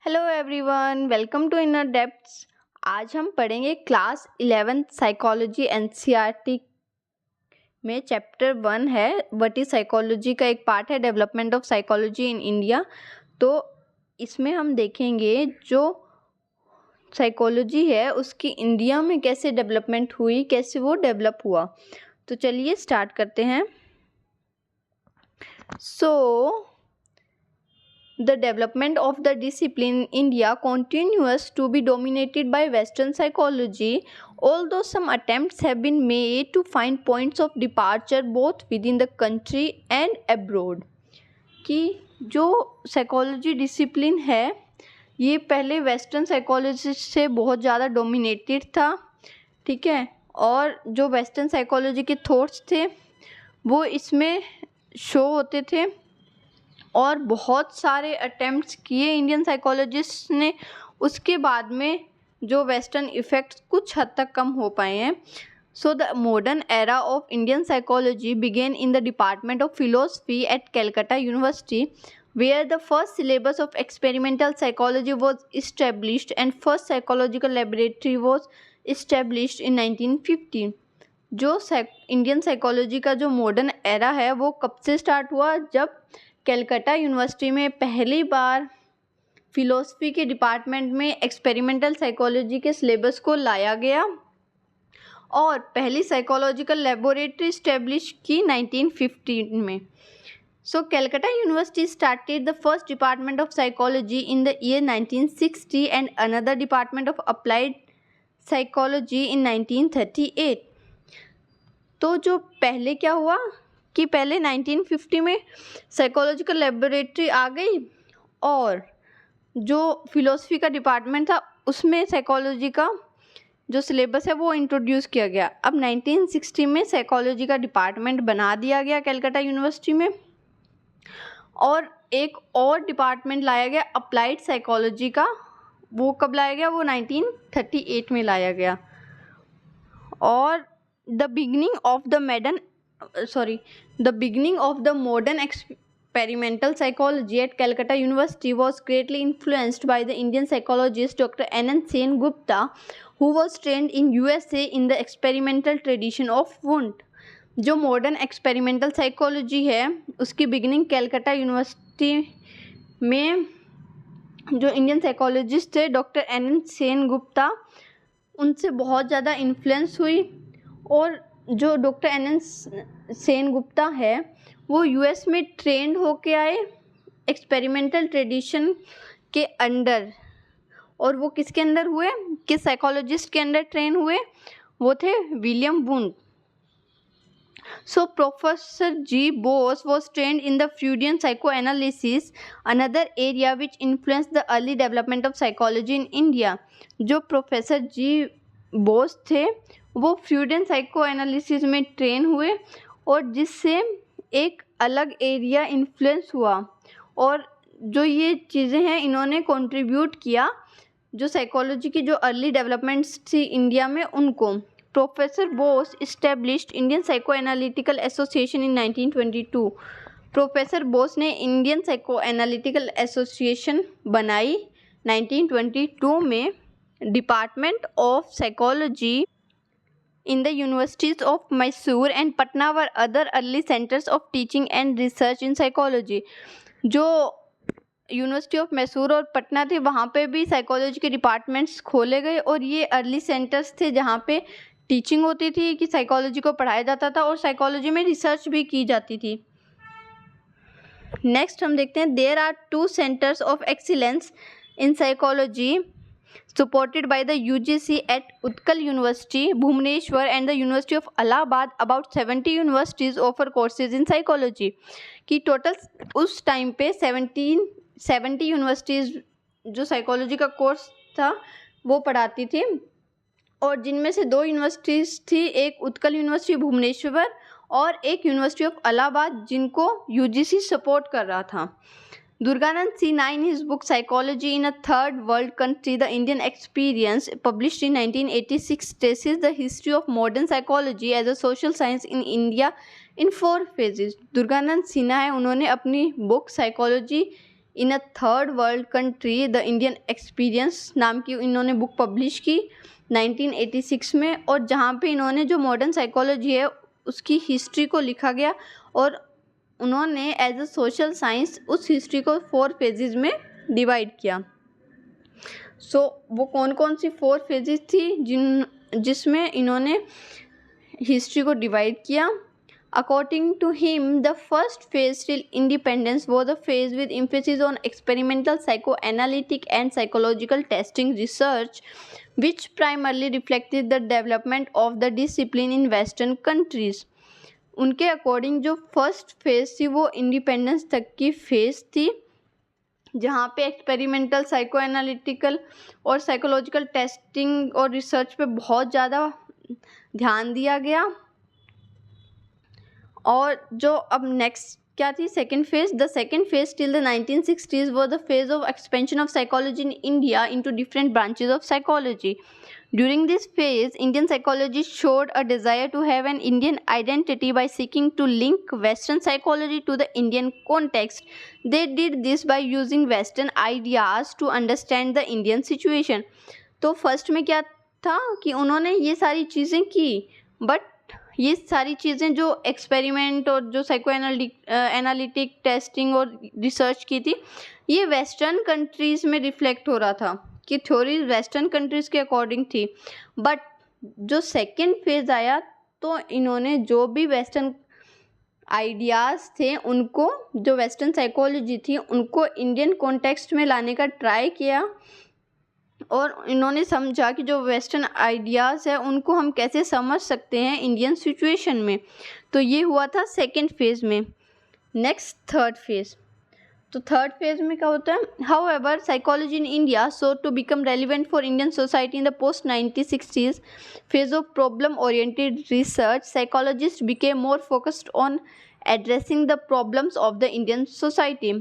Hello everyone, welcome to inner depths. आज हम पढ़ेंगे क्लास 11th साइकोलॉजी एनसीईआरटी में चैप्टर 1 है। व्हाट इज साइकोलॉजी का एक पार्ट है, development of psychology in India. तो इसमें हम देखेंगे जो साइकोलॉजी है उसकी इंडिया में कैसे डेवलपमेंट हुई, कैसे वो डेवलप हुआ। तो चलिए स्टार्ट करते हैं। The development of the discipline in India continues to be dominated by Western psychology, although some attempts have been made to find points of departure both within the country and abroad. कि जो psychology discipline है ये पहले western psychology से बहुत ज़्यादा dominated था, ठीक है। और जो वेस्टर्न साइकोलॉजी के थॉट्स थे वो इसमें शो होते थे और बहुत सारे अटेम्प्ट्स किए इंडियन साइकोलॉजिस्ट ने। उसके बाद में जो वेस्टर्न इफ़ेक्ट्स कुछ हद तक कम हो पाए हैं। So the modern era of Indian psychology began in the department of philosophy at Calcutta university, where the first syllabus of experimental psychology was established and first psychological laboratory was established in 1950. जो Indian psychology का जो modern era है वो कब से start हुआ? जब Calcutta university में पहली बार फिलोसफी के डिपार्टमेंट में एक्सपेरिमेंटल साइकोलॉजी के सिलेबस को लाया गया और पहली साइकोलॉजिकल लेबोरेटरी इस्टेब्लिश की 1915 में। So Calcutta university started the first department of psychology in the year 1960 and another department of applied psychology in 1938। तो जो पहले क्या हुआ कि पहले 1950 में साइकोलॉजिकल लेबोरेटरी आ गई और जो फिलोसफी का डिपार्टमेंट था उसमें साइकोलॉजी का जो सिलेबस है वो इंट्रोड्यूस किया गया। अब 1960 में साइकोलॉजी का डिपार्टमेंट बना दिया गया कैलकाटा यूनिवर्सिटी में और एक और डिपार्टमेंट लाया गया अप्लाइड साइकोलॉजी का। वो कब लाया गया? वो 1938 में लाया गया। और the beginning of the modern experimental psychology at Calcutta University was greatly influenced by the Indian psychologist Dr. Anand Sen Gupta, who was trained in USA in the experimental tradition of Wundt. जो modern experimental psychology है उसकी beginning Calcutta university में जो Indian psychologist थे doctor Anand Sen Gupta, उनसे बहुत ज़्यादा influence हुई। और जो डॉक्टर आनंद सेन गुप्ता है वो यूएस में ट्रेंड होके आए एक्सपेरिमेंटल ट्रेडिशन के अंडर। और वो किसके अंडर हुए, किस साइकोलॉजिस्ट के अंडर ट्रेन हुए? वो थे William wound. So Professor G. Bose was trained in the Freudian psychoanalysis, another area which influenced the early development of psychology in India. जो प्रोफेसर जी बोस थे वो फ्यूडियन साइकोएनालिसिस में ट्रेन हुए और जिससे एक अलग एरिया इन्फ्लुएंस हुआ। और जो ये चीज़ें हैं इन्होंने कंट्रीब्यूट किया जो साइकोलॉजी की जो अर्ली डेवलपमेंट्स थी इंडिया में उनको। Professor Bose established Indian psychoanalytical association in 1922। Professor Bose ने इंडियन साइकोएनालिटिकल एसोसिएशन बनाई 1922 में। Department of psychology in the universities of Mysore and Patna were other early centers of teaching and research in psychology. जो university of Mysore और पटना थे वहाँ पे भी psychology के डिपार्टमेंट्स खोले गए और ये अर्ली सेंटर्स थे जहाँ पे टीचिंग होती थी कि साइकोलॉजी को पढ़ाया जाता था और साइकोलॉजी में रिसर्च भी की जाती थी। नेक्स्ट हम देखते हैं there are 2 centres of excellence in psychology supported by the UGC at Utkal University, Bhubaneswar and the University of Allahabad. About 70 universities offer courses in psychology. कि टोटल उस टाइम पे 70 यूनिवर्सिटीज़ जो साइकोलॉजी का course था वो पढ़ाती थी और जिनमें से 2 यूनिवर्सिटीज़ थी, एक उत्कल यूनिवर्सिटी भुवनेश्वर और एक यूनिवर्सिटी ऑफ इलाहाबाद जिनको UGC सपोर्ट कर रहा था। Durganand Sinha in his book Psychology in a Third World Country, The Indian Experience, published in 1986, traces the history of modern psychology as a social science in India in 4 phases. Durganand Sinha है, उन्होंने अपनी book psychology in a third world country the Indian experience नाम की इन्होंने book publish की 1986 में, और जहाँ पे इन्होंने जो मॉडर्न साइकोलॉजी है उसकी हिस्ट्री को लिखा गया, और उन्होंने एज अ सोशल साइंस उस हिस्ट्री को 4 फेजेस में डिवाइड किया। सो वो कौन कौन सी 4 फेजेस थी जिसमें इन्होंने हिस्ट्री को डिवाइड किया। According to him, the first phase till independence was a phase with emphasis on experimental psychoanalytic and psychological testing research, which primarily reflected the development of the discipline in Western countries. उनके according जो first phase थी वो independence तक की phase थी, जहाँ पे experimental psycho analytical और साइकोलॉजिकल टेस्टिंग और रिसर्च पे बहुत ज़्यादा ध्यान दिया गया। और जो अब नेक्स्ट क्या थी second phase, the second phase till the 1960s was the phase of expansion of psychology in India into different branches of psychology. During this phase, Indian psychologists showed a desire to have an Indian identity by seeking to link Western psychology to the Indian context. They did this by using Western ideas to understand the Indian situation. तो first में क्या था कि उन्होंने ये सारी चीज़ें की, बट ये सारी चीज़ें जो एक्सपेरिमेंट और जो साइको एनालिटिक टेस्टिंग और रिसर्च की थी ये वेस्टर्न कंट्रीज़ में रिफ्लेक्ट हो रहा था कि थ्योरी वेस्टर्न कंट्रीज़ के अकॉर्डिंग थी। बट जो सेकेंड फेज़ आया तो इन्होंने जो भी वेस्टर्न आइडियाज़ थे उनको, जो वेस्टर्न साइकोलॉजी थी उनको इंडियन कॉन्टेक्स्ट में लाने का ट्राई किया, और इन्होंने समझा कि जो वेस्टर्न आइडियाज़ है उनको हम कैसे समझ सकते हैं इंडियन सिचुएशन में। तो ये हुआ था सेकेंड फेज़ में। नेक्स्ट थर्ड फेज़, तो थर्ड फेज़ में क्या होता है, however psychology in India sought to become relevant for Indian society in the post 1960s phase of problem oriented research, psychologist became more focused on addressing the problems of the Indian society.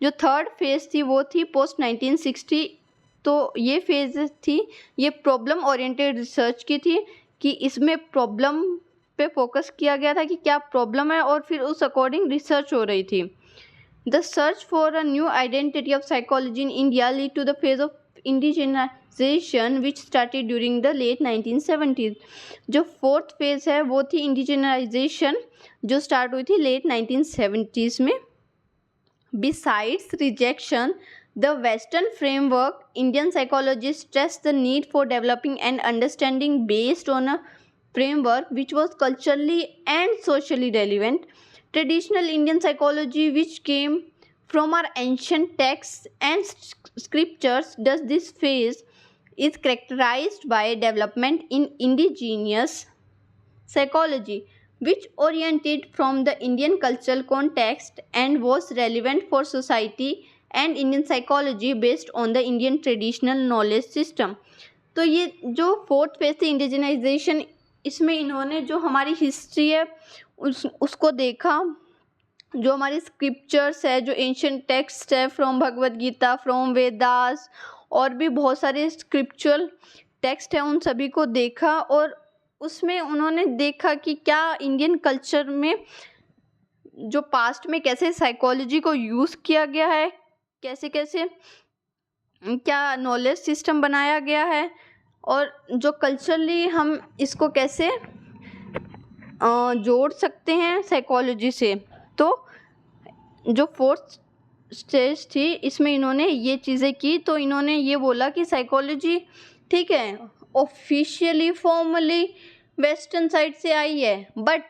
जो third phase थी वो थी post 1960, तो ये phase थी ये problem oriented research की थी कि इसमें प्रॉब्लम पे फोकस किया गया था कि क्या प्रॉब्लम है और फिर उस अकॉर्डिंग रिसर्च हो रही थी। The search for a new identity of psychology in India lead to the phase of indigenisation which started during the late 1970s। जो फोर्थ फेज है वो थी इंडिजिनाइजेशन जो स्टार्ट हुई थी लेट 1970s में। Besides rejection the Western framework, Indian psychologists stressed the need for developing an understanding based on a framework which was culturally and socially relevant. Traditional Indian psychology, which came from our ancient texts and scriptures, thus this phase is characterized by development in indigenous psychology, which oriented from the Indian cultural context and was relevant for society and Indian psychology based on the Indian traditional knowledge system. तो ये जो fourth phase थी indigenisation, इसमें इन्होंने जो हमारी history है उसको देखा, जो हमारी स्क्रिप्चर्स है, जो एंशिएंट टेक्स्ट है फ्रॉम भगवद गीता, फ्रॉम वेदास और भी बहुत सारे स्क्रिप्चुअल टेक्स्ट है, उन सभी को देखा और उसमें उन्होंने देखा कि क्या इंडियन कल्चर में जो पास्ट में कैसे साइकोलॉजी को यूज़ किया गया है, कैसे कैसे क्या नॉलेज सिस्टम बनाया गया है और जो कल्चरली हम इसको कैसे जोड़ सकते हैं साइकोलॉजी से। तो जो फोर्थ स्टेज थी इसमें इन्होंने ये चीज़ें की। तो इन्होंने ये बोला कि साइकोलॉजी ठीक है ऑफिशियली फॉर्मली वेस्टर्न साइड से आई है, बट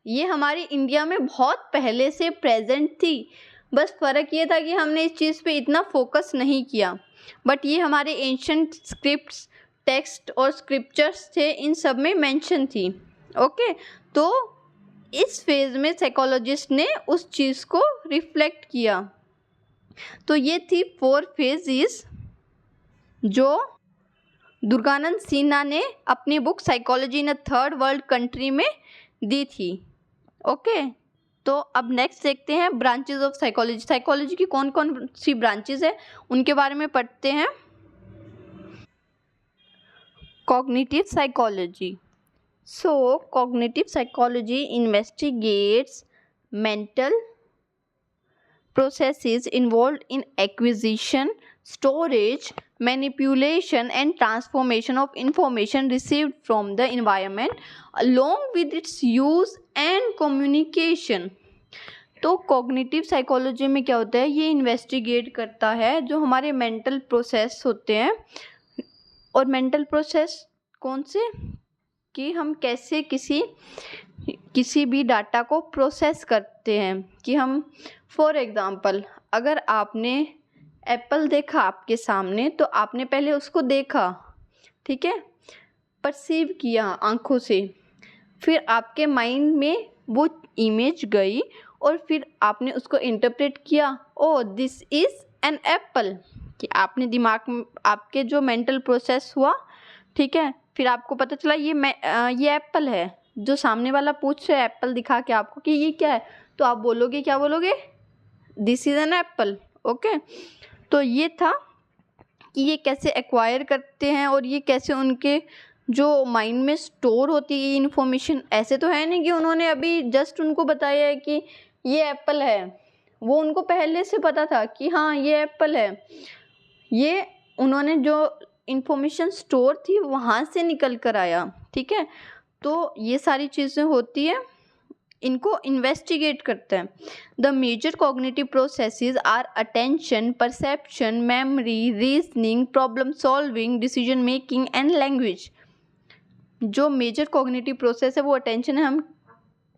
ये हमारी इंडिया में बहुत पहले से प्रेजेंट थी, बस फ़र्क ये था कि हमने इस चीज़ पे इतना फोकस नहीं किया। बट ये हमारे एंशिएंट स्क्रिप्ट्स टेक्स्ट और स्क्रिप्चर्स थे, इन सब में मेंशन थी। ओके, तो इस फेज़ में साइकोलॉजिस्ट ने उस चीज़ को रिफ्लेक्ट किया। तो ये थी 4 फेजेस जो दुर्गानंद सिन्हा ने अपनी book psychology in a third world country में दी थी। ओके, तो अब नेक्स्ट देखते हैं ब्रांचेस ऑफ साइकोलॉजी। साइकोलॉजी की कौन कौन सी ब्रांचेस है उनके बारे में पढ़ते हैं। Cognitive psychology. So cognitive psychology investigates mental processes involved in acquisition, storage, manipulation, and transformation of information received from the environment, along with its use and communication. तो कॉग्निटिव साइकोलॉजी में क्या होता है, ये इन्वेस्टिगेट करता है जो हमारे मेंटल प्रोसेस होते हैं. और मेंटल प्रोसेस कौन से, कि हम कैसे किसी भी डाटा को प्रोसेस करते हैं. कि हम फॉर एग्ज़ाम्पल, अगर आपने एप्पल देखा आपके सामने तो आपने पहले उसको देखा, ठीक है, परसीव किया आँखों से, फिर आपके माइंड में वो इमेज गई और फिर आपने उसको इंटरप्रेट किया, ओ दिस इज़ एन एप्पल. कि आपने दिमाग में आपके जो मेंटल प्रोसेस हुआ, ठीक है, फिर आपको पता चला ये एप्पल है. जो सामने वाला पूछ रहा है एप्पल दिखा के आपको कि ये क्या है, तो आप बोलोगे, क्या बोलोगे, this is an apple. Okay, तो ये था कि ये कैसे एक्वायर करते हैं और ये कैसे उनके जो माइंड में स्टोर होती है इन्फॉर्मेशन. ऐसे तो है नहीं कि उन्होंने अभी जस्ट उनको बताया है कि ये एप्पल है, वो उनको पहले से पता था कि हाँ ये एप्पल है. ये उन्होंने जो इन्फॉर्मेशन स्टोर थी वहाँ से निकल कर आया, ठीक है. तो ये सारी चीज़ें होती है, इनको इन्वेस्टिगेट करते हैं. The major cognitive processes are attention, perception, memory, reasoning, problem solving, decision making and language. जो मेजर कॉग्निटिव प्रोसेस है वो अटेंशन है. हम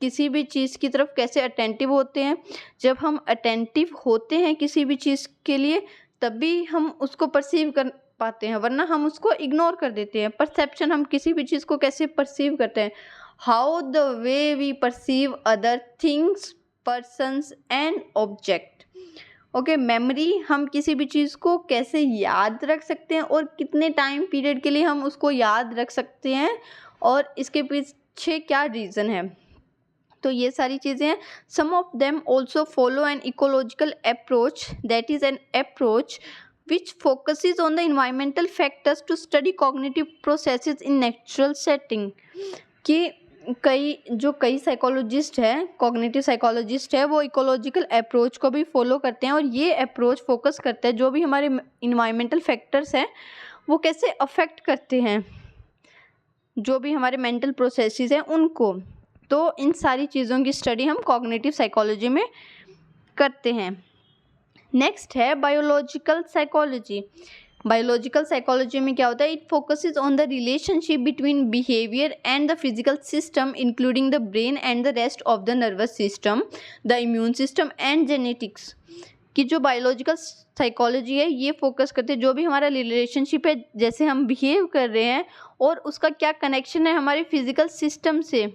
किसी भी चीज़ की तरफ कैसे अटेंटिव होते हैं. जब हम अटेंटिव होते हैं किसी भी चीज़ के लिए तभी हम उसको परसीव कर पाते हैं, वरना हम उसको इग्नोर कर देते हैं. परसेप्शन, हम किसी भी चीज़ को कैसे परसीव करते हैं, how the way we perceive other things, persons and object. Okay, memory, हम किसी भी चीज़ को कैसे याद रख सकते हैं और कितने टाइम पीरियड के लिए हम उसको याद रख सकते हैं और इसके पीछे क्या रीज़न है. तो ये सारी चीज़ें हैं. Some of them also follow an ecological approach, that is an approach which focuses on the environmental factors to study cognitive processes in natural setting. कि कई साइकोलॉजिस्ट हैं, कॉग्निटिव साइकोलॉजिस्ट है, वो इकोलॉजिकल अप्रोच को भी फॉलो करते हैं और ये अप्रोच फोकस करता है जो भी हमारे इन्वायरमेंटल फैक्टर्स हैं वो कैसे अफेक्ट करते हैं जो भी हमारे मेंटल प्रोसेसेस हैं उनको. तो इन सारी चीज़ों की स्टडी हम कॉग्निटिव साइकोलॉजी में करते हैं. नेक्स्ट है बायोलॉजिकल साइकोलॉजी. बायोलॉजिकल साइकोलॉजी में क्या होता है, it focuses on the relationship between behaviour and the physical system including the brain and the rest of the nervous system, the immune system and genetics. कि जो biological psychology है ये focus करते हैं जो भी हमारा रिलेशनशिप है, जैसे हम बिहेव कर रहे हैं और उसका क्या कनेक्शन है हमारे फिजिकल सिस्टम से,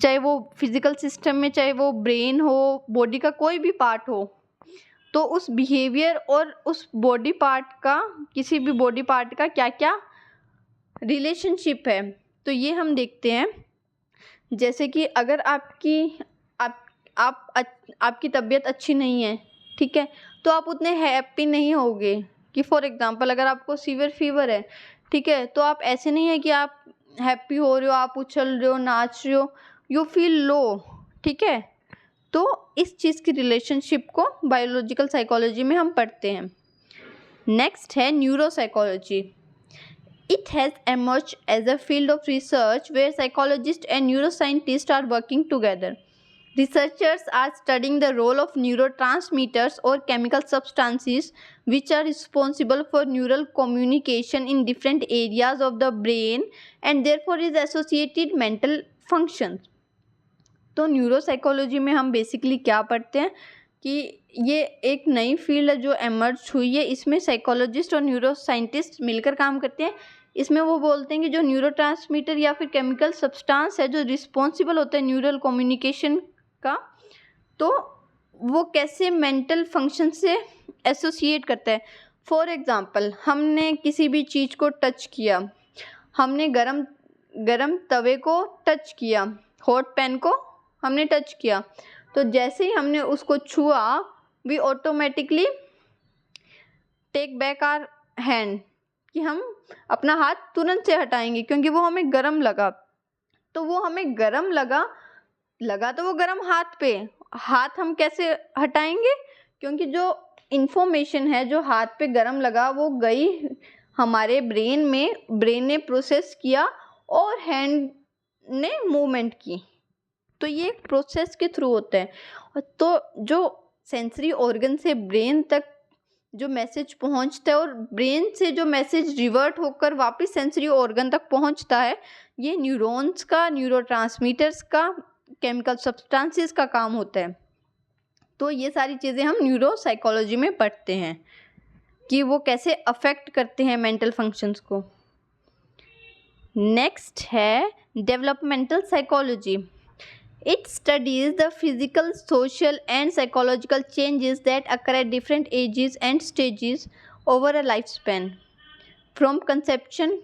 चाहे वो फिजिकल सिस्टम में चाहे वो ब्रेन हो, बॉडी का कोई भी पार्ट हो, तो उस बिहेवियर और उस बॉडी पार्ट का, किसी भी बॉडी पार्ट का क्या क्या रिलेशनशिप है. तो ये हम देखते हैं. जैसे कि अगर आपकी तबीयत अच्छी नहीं है, ठीक है, तो आप उतने हैप्पी नहीं होगे. कि फॉर एग्जांपल अगर आपको सीवियर फीवर है, ठीक है, तो आप ऐसे नहीं है कि आप हैप्पी हो रहे हो, आप उछल रहे हो, नाच रहे हो, यू फील लो, ठीक है. तो इस चीज़ की रिलेशनशिप को बायोलॉजिकल साइकोलॉजी में हम पढ़ते हैं. नेक्स्ट है neuropsychology. It has emerged as a field of research where psychologist and neuroscientist are working together. Researchers are studying the role of neurotransmitters or chemical substances which are responsible for neural communication in different areas of the brain and therefore is associated mental functions. तो neuropsychology में हम basically क्या पढ़ते हैं कि ये एक नई फील्ड है जो एमर्ज हुई है. इसमें साइकोलॉजिस्ट और न्यूरो साइंटिस्ट मिलकर काम करते हैं. इसमें वो बोलते हैं कि जो न्यूरोट्रांसमीटर या फिर केमिकल सब्सटेंस है जो रिस्पॉन्सिबल होता है न्यूरल कम्युनिकेशन का, तो वो कैसे मेंटल फंक्शन से एसोसिएट करता है. फॉर एग्ज़ाम्पल, हमने किसी भी चीज़ को टच किया, हमने गरम तवे को टच किया, हॉट पैन को हमने टच किया, तो जैसे ही हमने उसको छुआ we automatically take back our hand, कि हम अपना हाथ तुरंत से हटाएंगे क्योंकि वो हमें गरम लगा. तो वो हमें गरम लगा तो वो गरम हाथ पे, हाथ हम कैसे हटाएंगे, क्योंकि जो इंफॉर्मेशन है जो हाथ पे गरम लगा वो गई हमारे ब्रेन में, ब्रेन ने प्रोसेस किया और हैंड ने मूवमेंट की। तो ये एक प्रोसेस के थ्रू होता है। तो जो सेंसरी ऑर्गन से ब्रेन तक जो मैसेज पहुंचता है और ब्रेन से जो मैसेज रिवर्ट होकर वापस सेंसरी ऑर्गन तक पहुंचता है, ये न्यूरॉन्स का, न्यूरोट्रांसमीटर्स का, केमिकल सब्सटेंसेस का काम होता है। तो ये सारी चीज़ें हम न्यूरो साइकोलॉजी में पढ़ते हैं कि वो कैसे अफेक्ट करते हैं मेंटल फंक्शंस को। नेक्स्ट है developmental psychology. It studies the physical, social, and psychological changes that occur at different ages and stages over a lifespan, from conception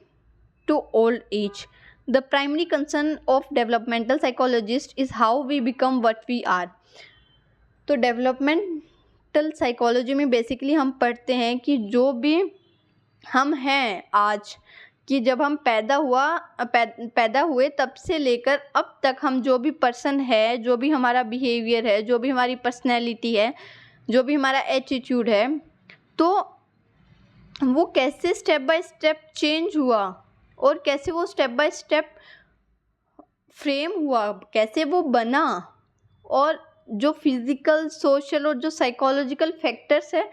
to old age. The primary concern of developmental psychologists is how we become what we are. तो developmental psychology में basically हम पढ़ते हैं कि जो भी हम हैं आज, कि जब हम पैदा हुए तब से लेकर अब तक हम जो भी पर्सन है, जो भी हमारा बिहेवियर है, जो भी हमारी पर्सनैलिटी है, जो भी हमारा एटीट्यूड है, तो वो कैसे स्टेप बाय स्टेप चेंज हुआ और कैसे वो स्टेप बाय स्टेप फ्रेम हुआ, कैसे वो बना, और जो फिज़िकल, सोशल और जो साइकोलॉजिकल फैक्टर्स है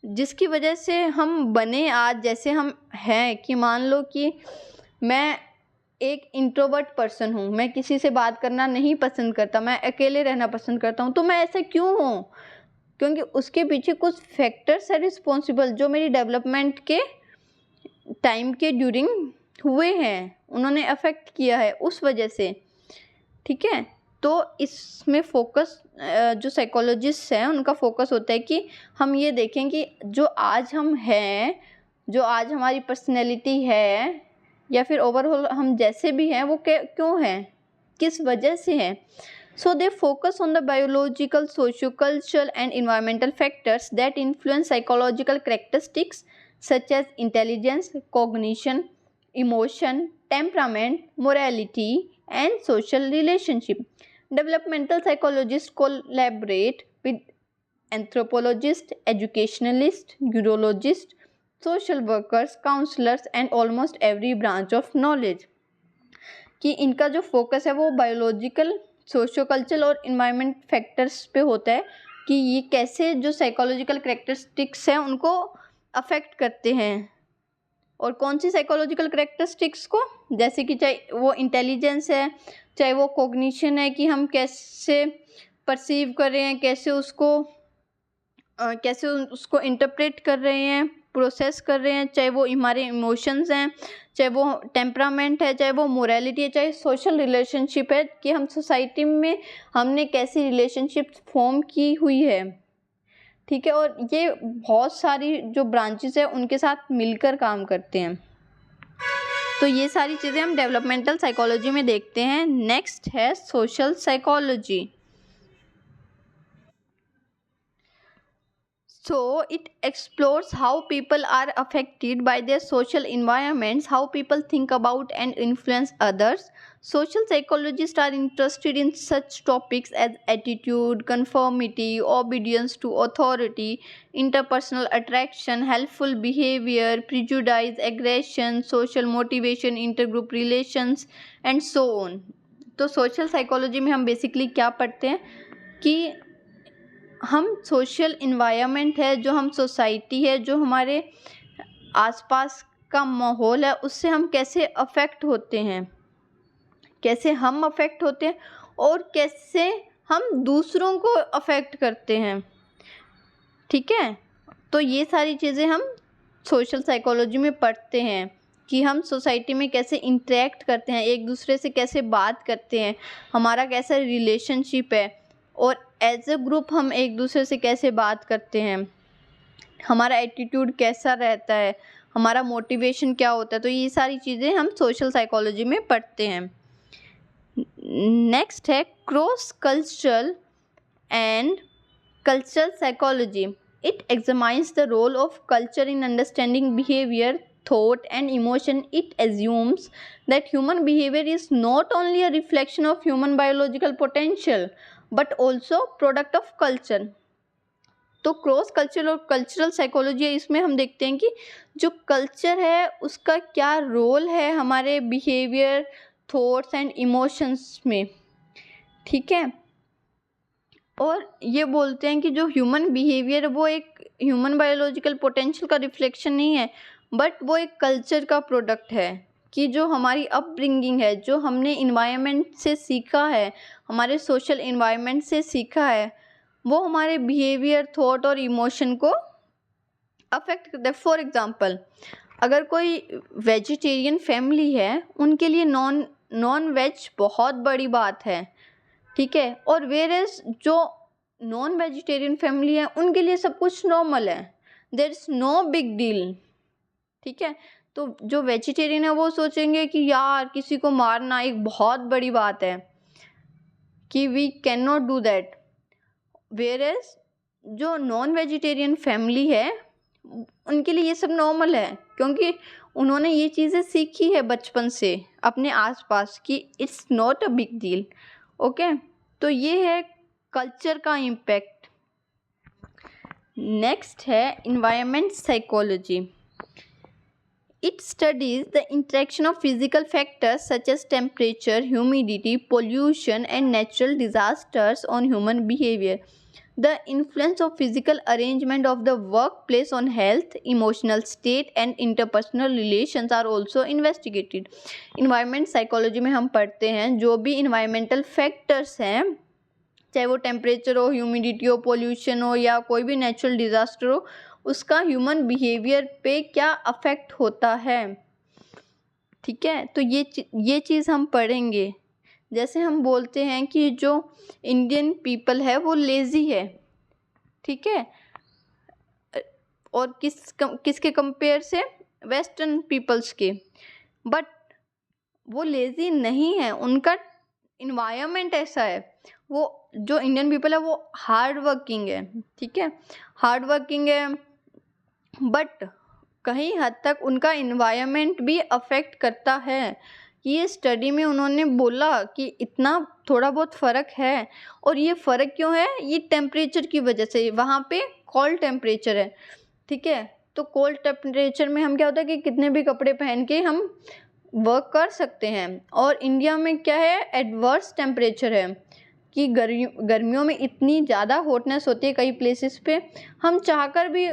जिसकी वजह से हम बने आज जैसे हम हैं। कि मान लो कि मैं एक इंट्रोवर्ट पर्सन हूँ, मैं किसी से बात करना नहीं पसंद करता, मैं अकेले रहना पसंद करता हूँ। तो मैं ऐसा क्यों हूँ? क्योंकि उसके पीछे कुछ फैक्टर्स है रिस्पॉन्सिबल जो मेरी डेवलपमेंट के टाइम के ड्यूरिंग हुए हैं, उन्होंने अफेक्ट किया है उस वजह से। ठीक है, तो इसमें फोकस जो साइकोलॉजिस्ट हैं उनका फोकस होता है कि हम ये देखें कि जो आज हम हैं, जो आज हमारी पर्सनैलिटी है, या फिर ओवरऑल हम जैसे भी हैं वो क्यों हैं, किस वजह से हैं। So they focus on the biological, socio cultural and environmental factors that influence psychological characteristics such as intelligence, cognition, emotion, temperament, morality and social relationship. Developmental psychologists collaborate with anthropologists, educationalists, neurologists, social workers, counselors and almost every branch of knowledge. कि इनका जो focus है वो biological, socio cultural और environment factors पे होता है कि ये कैसे जो साइकोलॉजिकल कैरेक्टरिस्टिक्स हैं उनको अफेक्ट करते हैं। और कौन सी साइकोलॉजिकल कैरेक्टरिस्टिक्स को, जैसे कि चाहे वो इंटेलिजेंस है, चाहे वो कॉग्निशन है कि हम कैसे परसीव कर रहे हैं, कैसे उसको इंटरप्रेट कर रहे हैं, प्रोसेस कर रहे हैं, चाहे वो हमारे इमोशंस हैं, चाहे वो टेम्परामेंट है, चाहे वो मोरालिटी है, चाहे सोशल रिलेशनशिप है कि हम सोसाइटी में हमने कैसी रिलेशनशिप फॉर्म की हुई है। ठीक है, और ये बहुत सारी जो ब्रांचेस है उनके साथ मिलकर काम करते हैं। तो ये सारी चीज़ें हम डेवलपमेंटल साइकोलॉजी में देखते हैं। नेक्स्ट है social psychology. So it explores how people are affected by their social environments, how people think about and influence others. Social psychologists are interested in such topics as attitude, conformity, obedience to authority, interpersonal attraction, helpful behavior, prejudice, aggression, social motivation, intergroup relations and so on. तो social psychology में हम basically क्या पढ़ते हैं कि हम social environment है, जो हम सोसाइटी है, जो हमारे आसपास का माहौल है, उससे हम कैसे अफेक्ट होते हैं, कैसे हम अफेक्ट होते हैं और कैसे हम दूसरों को अफेक्ट करते हैं। ठीक है, तो ये सारी चीज़ें हम सोशल साइकोलॉजी में पढ़ते हैं कि हम सोसाइटी में कैसे इंटरेक्ट करते हैं, एक दूसरे से कैसे बात करते हैं, हमारा कैसा रिलेशनशिप है, और एज अ ग्रुप हम एक दूसरे से कैसे बात करते हैं, हमारा एटीट्यूड कैसा रहता है, हमारा मोटिवेशन क्या होता है। तो ये सारी चीज़ें हम सोशल साइकोलॉजी में पढ़ते हैं। नेक्स्ट है cross cultural and cultural psychology. It examines the role of culture in understanding behaviour, thought and emotion. It assumes that human behavior is not only a reflection of human biological potential but also product of culture. तो cross cultural और cultural psychology है, इसमें हम देखते हैं कि जो culture है उसका क्या रोल है हमारे बिहेवियर, थॉट्स एंड इमोशंस में, ठीक है। और ये बोलते हैं कि जो ह्यूमन बिहेवियर वो एक ह्यूमन बायोलॉजिकल पोटेंशियल का रिफ्लेक्शन नहीं है, बट वो एक कल्चर का प्रोडक्ट है, कि जो हमारी अपब्रिंगिंग है, जो हमने इन्वायरमेंट से सीखा है, हमारे सोशल इन्वायरमेंट से सीखा है, वो हमारे बिहेवियर, थॉट और इमोशन को अफेक्ट करता है। फॉर एग्जांपल, अगर कोई वेजिटेरियन फैमिली है, उनके लिए नॉन वेज बहुत बड़ी बात है, ठीक है। और वेयरएज जो नॉन वेजिटेरियन फैमिली है उनके लिए सब कुछ नॉर्मल है, there is no big deal, ठीक है। तो जो वेजिटेरियन है वो सोचेंगे कि यार किसी को मारना एक बहुत बड़ी बात है, कि we can not do that. Whereas जो नॉन वेजिटेरियन फैमिली है उनके लिए ये सब नॉर्मल है, क्योंकि उन्होंने ये चीज़ें सीखी है बचपन से अपने आसपास कि it's not a big deal, okay. तो ये है कल्चर का इम्पैक्ट। नेक्स्ट है environment psychology. It studies the interaction of physical factors such as temperature, humidity, pollution, and natural disasters on human behavior. The influence of physical arrangement of the workplace on health, emotional state, and interpersonal relations are also investigated. Environment psychology में हम पढ़ते हैं जो भी environmental factors हैं, चाहे वो temperature हो, ह्यूमिडिटी हो, पोल्यूशन हो, या कोई भी नेचुरल डिज़ास्टर हो, उसका ह्यूमन बिहेवियर पे क्या अफेक्ट होता है, ठीक है। तो ये चीज़ हम पढ़ेंगे। जैसे हम बोलते हैं कि जो इंडियन पीपल है वो लेज़ी है, ठीक है, और किसके कंपेयर से, वेस्टर्न पीपल्स के। बट वो लेज़ी नहीं है, उनका इन्वायरमेंट ऐसा है। वो जो इंडियन पीपल है वो हार्ड वर्किंग है, ठीक है, हार्ड वर्किंग है, बट कहीं हद तक उनका इन्वायरमेंट भी अफेक्ट करता है। ये स्टडी में उन्होंने बोला कि इतना थोड़ा बहुत फ़र्क है, और ये फ़र्क क्यों है, ये टेम्परेचर की वजह से। वहाँ पे कोल्ड टेम्परेचर है, ठीक है, तो कोल्ड टेम्परेचर में हम क्या होता है कि कितने भी कपड़े पहन के हम वर्क कर सकते हैं। और इंडिया में क्या है, एडवर्स टेम्परेचर है, कि गर्मियों में इतनी ज़्यादा हॉटनेस होती है कई प्लेसेस पे, हम चाहकर भी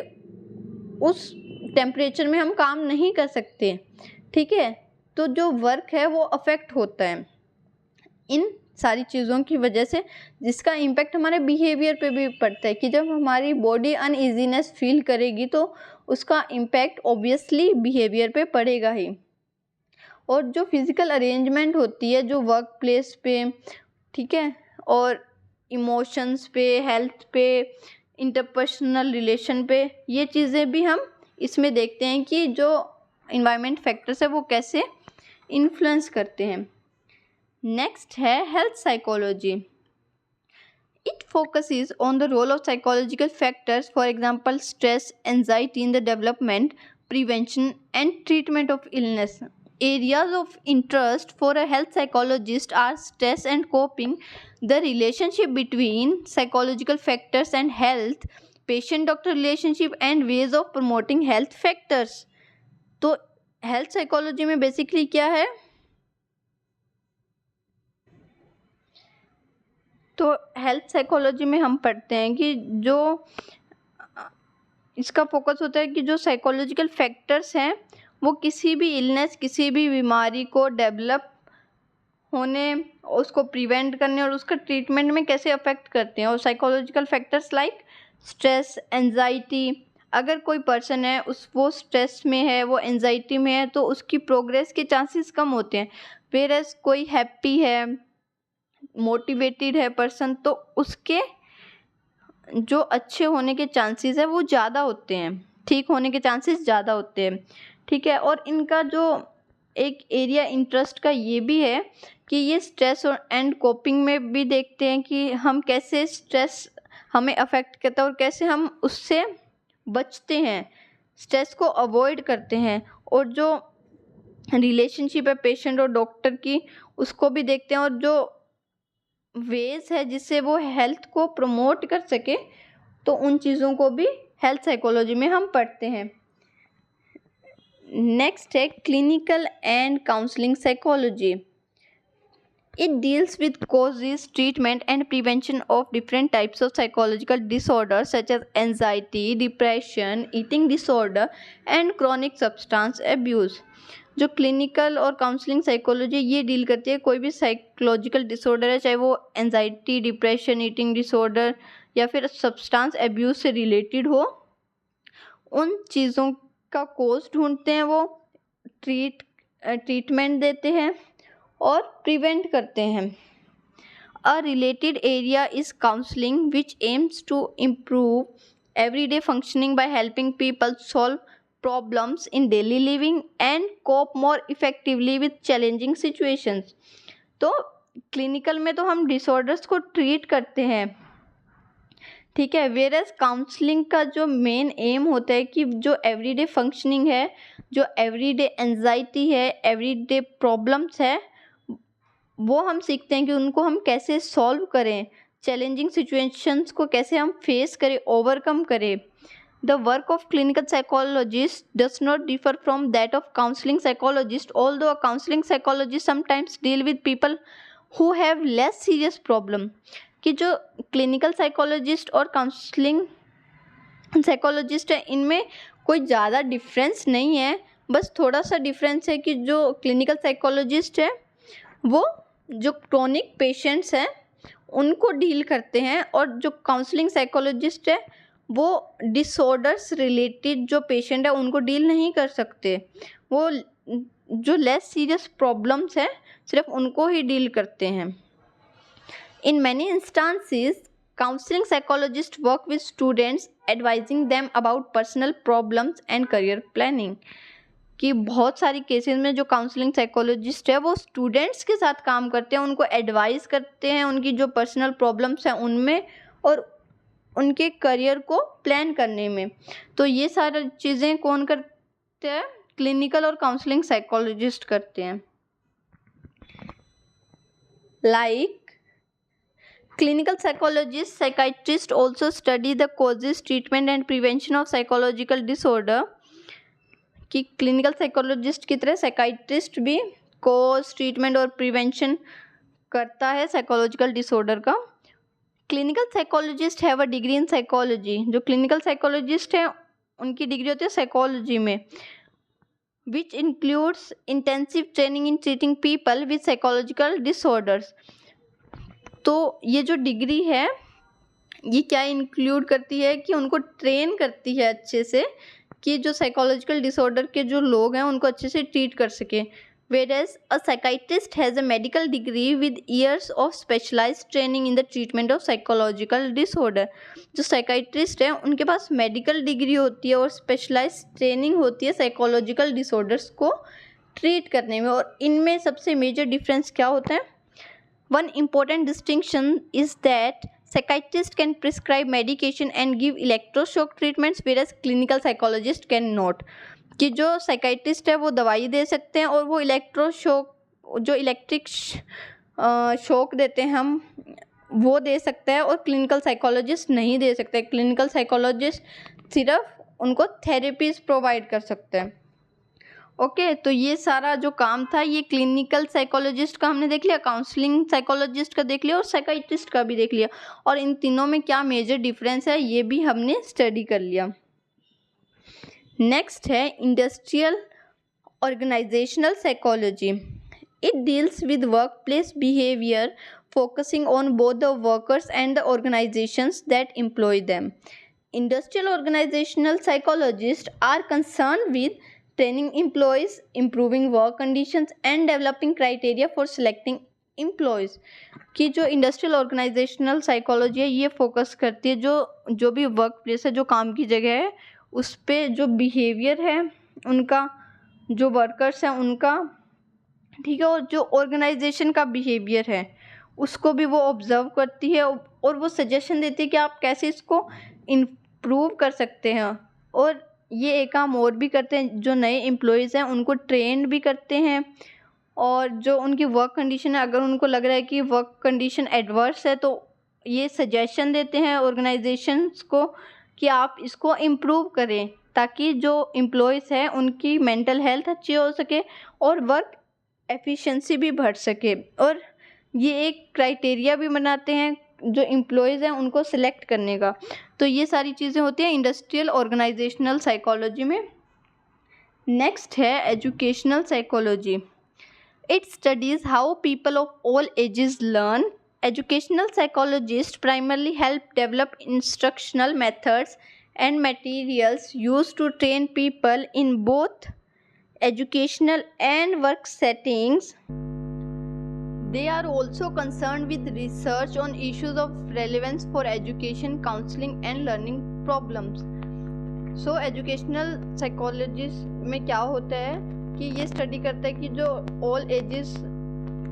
उस टेम्परेचर में हम काम नहीं कर सकते, ठीक है। तो जो वर्क है वो अफेक्ट होता है इन सारी चीज़ों की वजह से, जिसका इम्पैक्ट हमारे बिहेवियर पे भी पड़ता है, कि जब हमारी बॉडी अनईजीनेस फील करेगी तो उसका इम्पैक्ट ऑब्वियसली बिहेवियर पे पड़ेगा ही। और जो फिज़िकल अरेंजमेंट होती है जो वर्क प्लेस पे, ठीक है, और इमोशंस पे, हेल्थ पे, इंटरपर्सनल रिलेशन पे, ये चीज़ें भी हम इसमें देखते हैं कि जो इन्वायरमेंट फैक्टर्स है वो कैसे इन्फ्लुएंस करते हैं। नेक्स्ट है health psychology. It focuses on the role of psychological factors, for example stress, anxiety in the development, prevention and treatment of illness. Areas of interest for a health psychologist are stress and coping, the relationship between psychological factors and health, patient-doctor relationship, and ways of promoting health factors. तो health psychology में basically क्या है, तो health psychology में हम पढ़ते हैं कि जो इसका फोकस होता है कि जो साइकोलॉजिकल फैक्टर्स हैं वो किसी भी इलनेस, किसी भी बीमारी को डेवलप होने, उसको प्रिवेंट करने और उसका ट्रीटमेंट में कैसे अफेक्ट करते हैं। और psychological factors like stress, anxiety, अगर कोई पर्सन है वो स्ट्रेस में है, वो एंजाइटी में है, तो उसकी प्रोग्रेस के चांसेस कम होते हैं। वेयरएज कोई हैप्पी है, मोटिवेटेड है पर्सन, तो उसके जो अच्छे होने के चांसेस है वो ज़्यादा होते हैं, ठीक होने के चांसेस ज़्यादा होते हैं, ठीक है। और इनका जो एक एरिया इंटरेस्ट का ये भी है कि ये स्ट्रेस और एंड कोपिंग में भी देखते हैं कि हम कैसे स्ट्रेस हमें अफेक्ट करता है और कैसे हम उससे बचते हैं, स्ट्रेस को अवॉइड करते हैं। और जो रिलेशनशिप है पेशेंट और डॉक्टर की, उसको भी देखते हैं। और जो वेज है जिससे वो हेल्थ को प्रमोट कर सके, तो उन चीज़ों को भी हेल्थ साइकोलॉजी में हम पढ़ते हैं। नेक्स्ट है clinical and counselling psychology. It deals with causes, treatment, and prevention of different types of psychological disorders such as anxiety, depression, eating disorder, and chronic substance abuse. जो क्लिनिकल और counselling psychology ये deal करती है कोई भी psychological disorder है, चाहे वो एंजाइटी, डिप्रेशन, ईटिंग डिसऑर्डर या फिर सब्सटेंस एब्यूज से रिलेटेड हो, उन चीज़ों का कोज ढूंढते हैं, वो ट्रीटमेंट देते हैं और प्रिवेंट करते हैं। A related area is counselling which aims to improve everyday functioning by helping people solve problems in daily living and cope more effectively with challenging situations. तो क्लिनिकल में तो हम डिसऑर्डर्स को ट्रीट करते हैं, ठीक है, वेयरएज काउंसलिंग का जो मेन एम होता है कि जो एवरीडे फंक्शनिंग है, जो एवरीडे एंजाइटी है, एवरीडे प्रॉब्लम्स है, वो हम सीखते हैं कि उनको हम कैसे सॉल्व करें, चैलेंजिंग सिचुएशंस को कैसे हम फेस करें, ओवरकम करें। The work of clinical psychologist does not differ from that of counselling psychologist, although a counselling psychologist sometimes deal with people who have less serious problem. कि जो clinical psychologist और counselling psychologist है, इनमें कोई ज़्यादा difference नहीं है, बस थोड़ा सा डिफरेंस है कि जो क्लिनिकल साइकोलॉजिस्ट है वो जो क्रोनिक पेशेंट्स हैं उनको डील करते हैं, और जो काउंसलिंग साइकोलॉजिस्ट है वो डिसऑर्डर्स रिलेटेड जो पेशेंट है उनको डील नहीं कर सकते, वो जो लेस सीरियस प्रॉब्लम्स हैं सिर्फ उनको ही डील करते हैं। In many instances, counseling psychologists work with students, advising them about personal problems and career planning. कि बहुत सारी केसेस में जो काउंसलिंग साइकोलॉजिस्ट है वो स्टूडेंट्स के साथ काम करते हैं, उनको एडवाइस करते हैं उनकी जो पर्सनल प्रॉब्लम्स हैं उनमें और उनके करियर को प्लान करने में। तो ये सारी चीज़ें कौन करते हैं? क्लिनिकल और काउंसलिंग साइकोलॉजिस्ट करते हैं। Like clinical psychologists, psychiatrists also study the causes, treatment and prevention of psychological disorder. कि क्लिनिकल साइकोलॉजिस्ट की तरह साइकाइट्रिस्ट भी कॉज, ट्रीटमेंट और प्रिवेंशन करता है साइकोलॉजिकल डिसऑर्डर का। Clinical psychologist have a degree in psychology. जो क्लिनिकल साइकोलॉजिस्ट हैं उनकी डिग्री होती है साइकोलॉजी में, which includes intensive training in treating people with psychological disorders. तो ये जो डिग्री है ये क्या इंक्लूड करती है कि उनको ट्रेन करती है अच्छे से कि जो साइकोलॉजिकल डिसऑर्डर के जो लोग हैं उनको अच्छे से ट्रीट कर सके। whereas a psychiatrist has a medical degree with years of specialized training in the treatment of psychological disorder. जो साइकाइट्रिस्ट हैं उनके पास मेडिकल डिग्री होती है और स्पेशलाइज ट्रेनिंग होती है साइकोलॉजिकल डिसऑर्डर्स को ट्रीट करने में। और इनमें सबसे मेजर डिफरेंस क्या होता है? One important distinction is that psychiatrists can prescribe medication and give electroshock treatments, whereas clinical psychologist can not. कि जो साइकाइट्रिस्ट है वो दवाई दे सकते हैं और वो इलेक्ट्रोशॉक, जो इलेक्ट्रिक शॉक देते हैं हम, वो दे सकता है, और क्लिनिकल साइकोलॉजिस्ट नहीं दे सकते। क्लिनिकल साइकोलॉजिस्ट सिर्फ उनको थेरेपीज प्रोवाइड कर सकते हैं। ओके, तो ये सारा जो काम था ये क्लिनिकल साइकोलॉजिस्ट का हमने देख लिया, काउंसलिंग साइकोलॉजिस्ट का देख लिया और साइकाइट्रिस्ट का भी देख लिया, और इन तीनों में क्या मेजर डिफरेंस है ये भी हमने स्टडी कर लिया। नेक्स्ट है industrial organisational psychology. It deals with work place behaviour focusing on both the workers and the organisations that employ them. Industrial organisational psychologist are concern with training employees, improving work conditions and developing criteria for selecting employees। कि जो industrial organisational psychology है ये focus करती है जो भी work place है, जो काम की जगह है, उस पे जो बिहेवियर है उनका, जो वर्कर्स हैं उनका, ठीक है, और जो ऑर्गेनाइजेशन का बिहेवियर है उसको भी वो ऑब्जर्व करती है और वो सजेशन देती है कि आप कैसे इसको इम्प्रूव कर सकते हैं। और ये एक काम और भी करते हैं, जो नए एम्प्लॉयज़ हैं उनको ट्रेन भी करते हैं और जो उनकी वर्क कंडीशन है, अगर उनको लग रहा है कि वर्क कंडीशन एडवर्स है तो ये सजेशन देते हैं ऑर्गेनाइजेशंस को कि आप इसको इम्प्रूव करें ताकि जो एम्प्लॉयज़ हैं उनकी मेंटल हेल्थ अच्छी हो सके और वर्क एफिशिएंसी भी बढ़ सके। और ये एक क्राइटेरिया भी बनाते हैं जो एम्प्लॉयज़ हैं उनको सिलेक्ट करने का। तो ये सारी चीज़ें होती हैं इंडस्ट्रियल ऑर्गेनाइजेशनल साइकोलॉजी में। नेक्स्ट है educational psychology. It studies how people of all ages learn. Educational psychologists primarily help develop instructional methods and materials used to train people in both educational and work settings. They are also concerned with research on issues of relevance for education, counseling and learning problems. So educational psychologist में क्या होता है कि ये study करता है कि जो all ages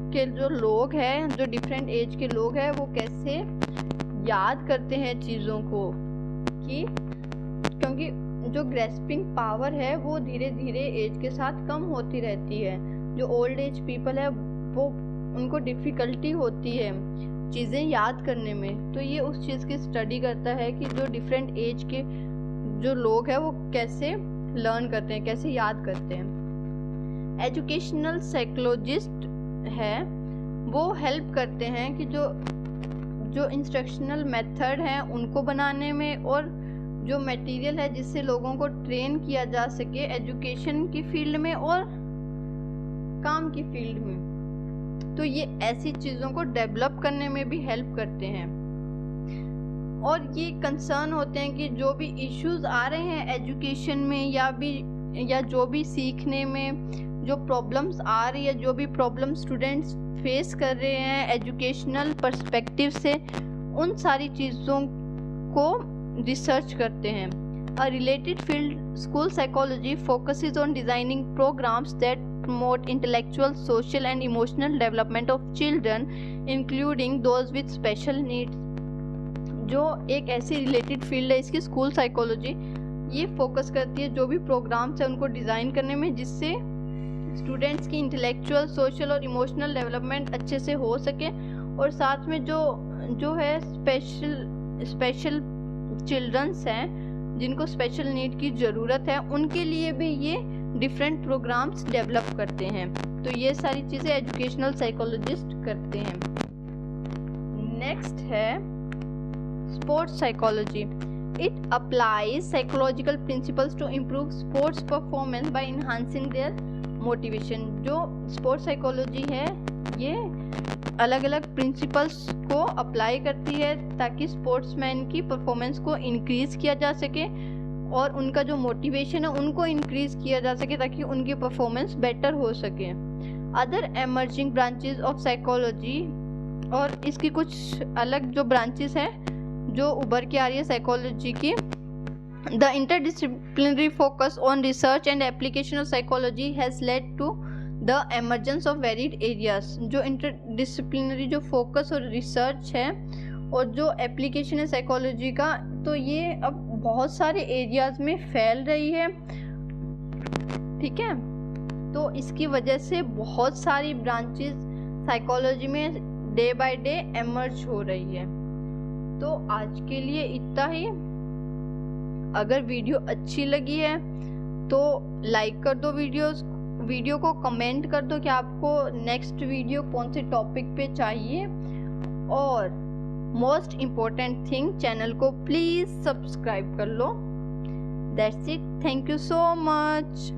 के जो लोग हैं, जो डिफरेंट एज के लोग हैं, वो कैसे याद करते हैं चीज़ों को, कि क्योंकि जो ग्रेस्पिंग पावर है वो धीरे धीरे एज के साथ कम होती रहती है। जो ओल्ड एज पीपल है वो उनको डिफ़िकल्टी होती है चीज़ें याद करने में। तो ये उस चीज़ की स्टडी करता है कि जो डिफरेंट एज के जो लोग हैं वो कैसे लर्न करते हैं, कैसे याद करते हैं। एजुकेशनल साइकोलॉजिस्ट है वो हेल्प करते हैं कि जो इंस्ट्रक्शनल मेथड हैं उनको बनाने में और जो मटेरियल है जिससे लोगों को ट्रेन किया जा सके एजुकेशन की फील्ड में और काम की फील्ड में। तो ये ऐसी चीज़ों को डेवलप करने में भी हेल्प करते हैं। और ये कंसर्न होते हैं कि जो भी इश्यूज आ रहे हैं एजुकेशन में या जो भी सीखने में जो प्रॉब्लम्स आ रही है, जो भी प्रॉब्लम स्टूडेंट्स फेस कर रहे हैं एजुकेशनल पर्सपेक्टिव से, उन सारी चीज़ों को रिसर्च करते हैं। A related field school psychology focuses on designing programmes that promote intellectual, social and emotional development of children including those with special needs. जो एक ऐसी रिलेटेड फील्ड है इसकी स्कूल साइकोलॉजी, ये फोकस करती है जो भी प्रोग्राम्स है उनको डिज़ाइन करने में जिससे स्टूडेंट्स की इंटेलेक्चुअल, सोशल और इमोशनल डेवलपमेंट अच्छे से हो सके। और साथ में जो है स्पेशल चिल्ड्रंस हैं जिनको स्पेशल नीड की ज़रूरत है, उनके लिए भी ये डिफरेंट प्रोग्राम्स डेवलप करते हैं। तो ये सारी चीज़ें एजुकेशनल साइकोलॉजिस्ट करते हैं। नेक्स्ट है sports psychology. It applies psychological principles to improve sports performance by enhancing their motivation. जो स्पोर्ट्स साइकोलॉजी है ये अलग अलग प्रिंसिपल्स को अप्लाई करती है ताकि स्पोर्ट्समैन की परफॉर्मेंस को इंक्रीज़ किया जा सके और उनका जो मोटिवेशन है उनको इंक्रीज़ किया जा सके ताकि उनकी परफॉर्मेंस बेटर हो सके। Other emerging branches of psychology, और इसकी कुछ अलग जो ब्रांचेस हैं जो उभर के आ रही है साइकोलॉजी की। The interdisciplinary focus on research and application of psychology has led to the emergence of varied areas। जो interdisciplinary जो focus और research है और जो application है psychology का, तो ये अब बहुत सारे areas में फैल रही है। ठीक है, तो इसकी वजह से बहुत सारी branches psychology में day by day emerge हो रही है। तो आज के लिए इतना ही। अगर वीडियो अच्छी लगी है तो लाइक कर दो वीडियो को, कमेंट कर दो कि आपको नेक्स्ट वीडियो कौन से टॉपिक पे चाहिए, और मोस्ट इम्पोर्टेंट थिंग चैनल को प्लीज़ सब्सक्राइब कर लो। That's it, thank you so much.